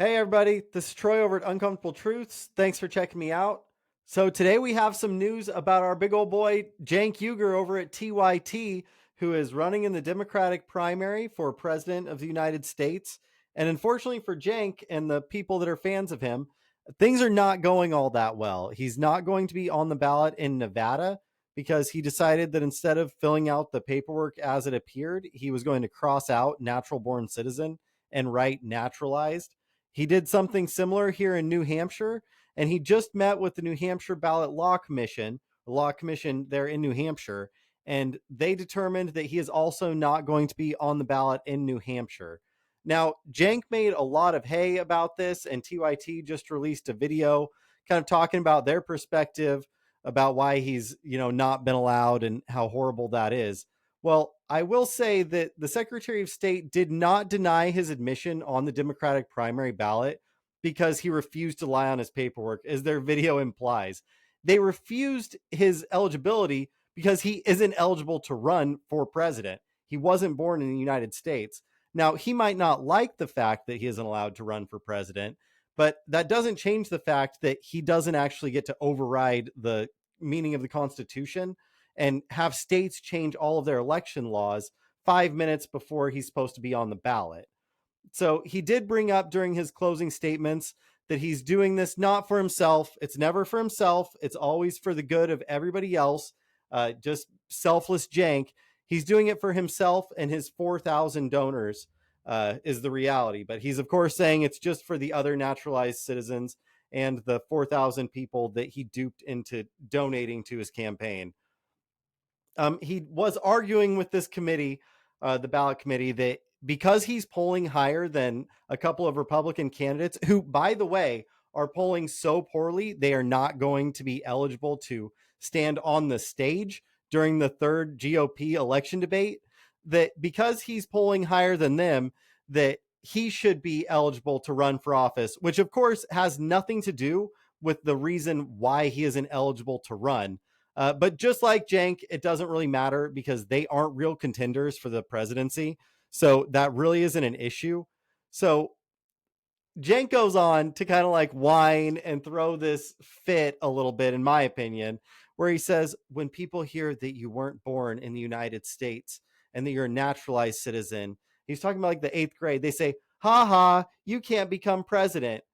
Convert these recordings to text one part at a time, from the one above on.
Hey everybody, this is Troy over at Uncomfortable Truths. Thanks for checking me out. So today we have some news about our big old boy Cenk Uygur over at TYT, who is running in the Democratic primary for President of the United States. And unfortunately for Cenk and the people that are fans of him, things are not going all that well. He's not going to be on the ballot in Nevada because he decided that instead of filling out the paperwork as it appeared, he was going to cross out natural born citizen and write naturalized. He did something similar here in New Hampshire, and he just met with the New Hampshire Ballot Law Commission there in New Hampshire, and they determined that he is also not going to be on the ballot in New Hampshire. Now, Cenk made a lot of hay about this, and TYT just released a video kind of talking about their perspective about why he's, not been allowed and how horrible that is. Well, I will say that the Secretary of State did not deny his admission on the Democratic primary ballot because he refused to lie on his paperwork, as their video implies. They refused his eligibility because he isn't eligible to run for president. He wasn't born in the United States. Now, he might not like the fact that he isn't allowed to run for president, but that doesn't change the fact that he doesn't actually get to override the meaning of the Constitution and have states change all of their election laws 5 minutes before he's supposed to be on the ballot. So he did bring up during his closing statements that he's doing this not for himself. It's never for himself. It's always for the good of everybody else. Just selfless Cenk. He's doing it for himself and his 4,000 donors, is the reality. But he's, of course, saying it's just for the other naturalized citizens and the 4,000 people that he duped into donating to his campaign. He was arguing with this committee, the ballot committee, that because he's polling higher than a couple of Republican candidates, who, by the way, are polling so poorly, they are not going to be eligible to stand on the stage during the third GOP election debate, that because he's polling higher than them, that he should be eligible to run for office, which of course has nothing to do with the reason why he isn't eligible to run. But just like Cenk, it doesn't really matter because they aren't real contenders for the presidency. So that really isn't an issue. So Cenk goes on to kind of like whine and throw this fit a little bit, in my opinion, where he says, when people hear that you weren't born in the United States and that you're a naturalized citizen, he's talking about like the eighth grade, they say, ha ha, you can't become president.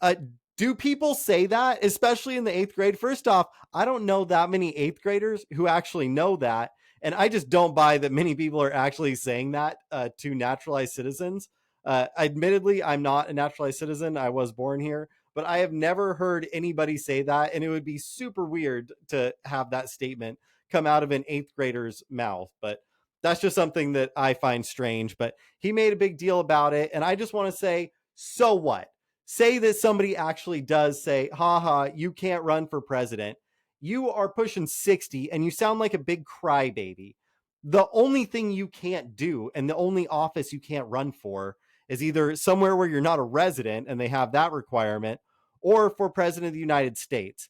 Uh, do people say that, especially in the eighth grade? First off, I don't know that many eighth graders who actually know that. And I just don't buy that many people are actually saying that to naturalized citizens. Admittedly, I'm not a naturalized citizen. I was born here, but I have never heard anybody say that. And it would be super weird to have that statement come out of an eighth grader's mouth. But that's just something that I find strange. But he made a big deal about it. And I just want to say, so what? Say that somebody actually does say, haha, you can't run for president. You are pushing 60 and you sound like a big crybaby. The only thing you can't do and the only office you can't run for is either somewhere where you're not a resident and they have that requirement, or for president of the United States.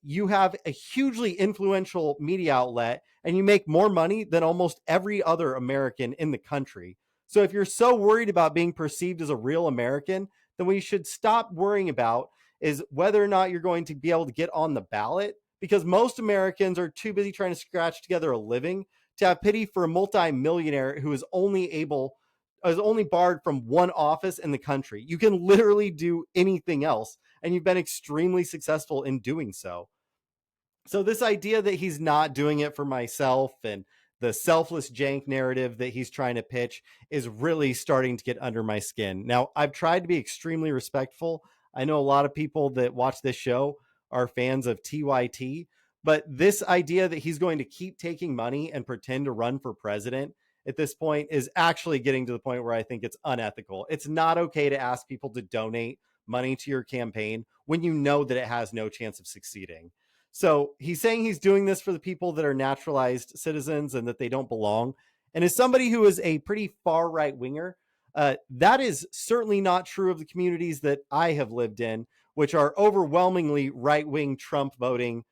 You have a hugely influential media outlet and you make more money than almost every other American in the country. So if you're so worried about being perceived as a real American, then we should stop worrying about is whether or not you're going to be able to get on the ballot, because most Americans are too busy trying to scratch together a living to have pity for a multimillionaire who is only barred from one office in the country. You can literally do anything else, and you've been extremely successful in doing so. So this idea that he's not doing it for myself and the selfless Cenk narrative that he's trying to pitch is really starting to get under my skin. Now, I've tried to be extremely respectful. I know a lot of people that watch this show are fans of TYT, but this idea that he's going to keep taking money and pretend to run for president at this point is actually getting to the point where I think it's unethical. It's not okay to ask people to donate money to your campaign when you know that it has no chance of succeeding. So he's saying he's doing this for the people that are naturalized citizens and that they don't belong. And as somebody who is a pretty far right winger, that is certainly not true of the communities that I have lived in, which are overwhelmingly right wing Trump voting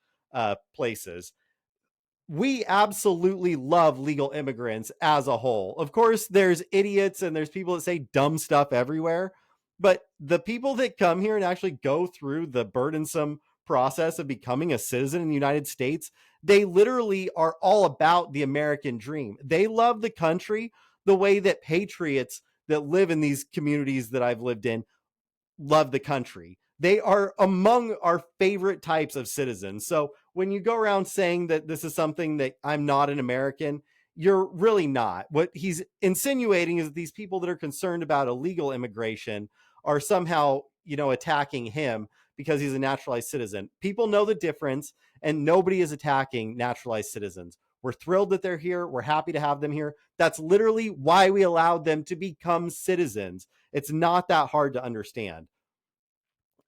places. We absolutely love legal immigrants as a whole. Of course, there's idiots and there's people that say dumb stuff everywhere. But the people that come here and actually go through the burdensome process of becoming a citizen in the United States, they literally are all about the American dream. They love the country the way that patriots that live in these communities that I've lived in love the country. They are among our favorite types of citizens. So when you go around saying that this is something that I'm not an American, you're really not. What he's insinuating is that these people that are concerned about illegal immigration are somehow, attacking him because he's a naturalized citizen. People know the difference, and nobody is attacking naturalized citizens. We're thrilled that they're here. We're happy to have them here. That's literally why we allowed them to become citizens. It's not that hard to understand.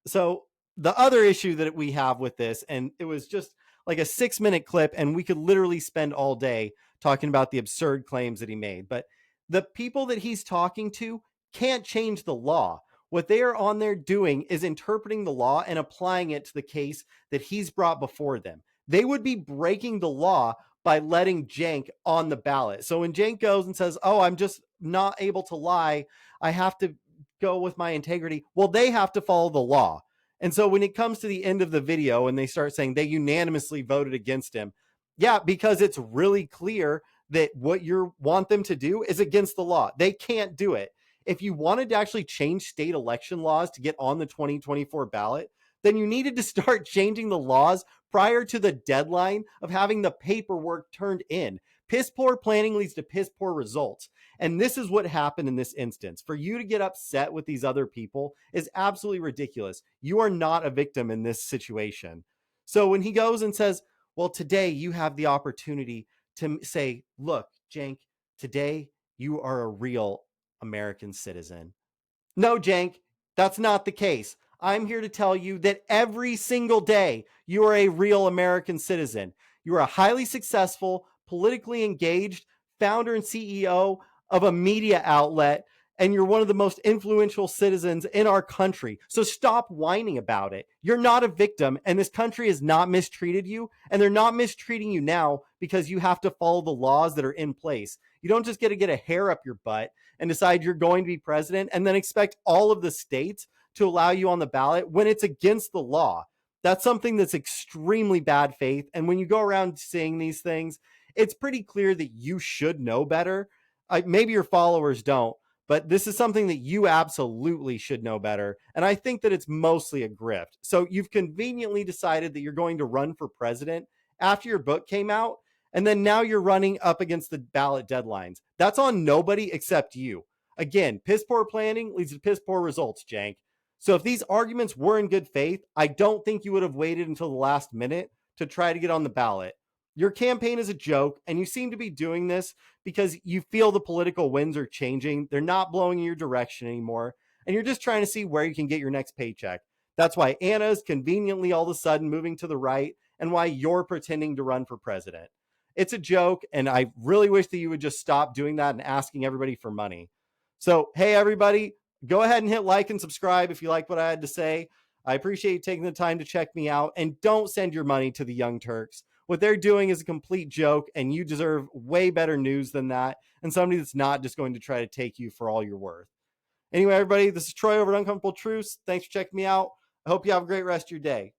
So the other issue that we have with this, and it was just like a 6-minute clip, and we could literally spend all day talking about the absurd claims that he made. But the people that he's talking to can't change the law. What they are on there doing is interpreting the law and applying it to the case that he's brought before them. They would be breaking the law by letting Cenk on the ballot. So when Cenk goes and says, "Oh, I'm just not able to lie. I have to go with my integrity," well, they have to follow the law. And so when it comes to the end of the video and they start saying they unanimously voted against him, yeah, because it's really clear that what you want them to do is against the law. They can't do it. If you wanted to actually change state election laws to get on the 2024 ballot, then you needed to start changing the laws prior to the deadline of having the paperwork turned in. Piss poor planning leads to piss poor results. And this is what happened in this instance. For you to get upset with these other people is absolutely ridiculous. You are not a victim in this situation. So when he goes and says, "Well, today you have the opportunity to say, look, Cenk, today you are a real American citizen." No, Cenk, that's not the case. I'm here to tell you that every single day you are a real American citizen. You are a highly successful, politically engaged founder and CEO of a media outlet, and you're one of the most influential citizens in our country. So stop whining about it. You're not a victim, and this country has not mistreated you, and they're not mistreating you now because you have to follow the laws that are in place. You don't just get a hair up your butt and decide you're going to be president and then expect all of the states to allow you on the ballot when it's against the law. That's something that's extremely bad faith. And when you go around saying these things, it's pretty clear that you should know better. Maybe your followers don't, but this is something that you absolutely should know better. And I think that it's mostly a grift. So you've conveniently decided that you're going to run for president after your book came out, and then now you're running up against the ballot deadlines. That's on nobody except you. Again, piss poor planning leads to piss poor results, Cenk. So if these arguments were in good faith, I don't think you would have waited until the last minute to try to get on the ballot. Your campaign is a joke, and you seem to be doing this because you feel the political winds are changing. They're not blowing in your direction anymore, and you're just trying to see where you can get your next paycheck. That's why Anna is conveniently all of a sudden moving to the right, and why you're pretending to run for president. It's a joke, and I really wish that you would just stop doing that and asking everybody for money. So, hey, everybody, go ahead and hit like and subscribe if you like what I had to say. I appreciate you taking the time to check me out, and don't send your money to the Young Turks. What they're doing is a complete joke, and you deserve way better news than that, and somebody that's not just going to try to take you for all you're worth. Anyway, everybody, this is Troy over at Uncomfortable Truths. Thanks for checking me out. I hope you have a great rest of your day.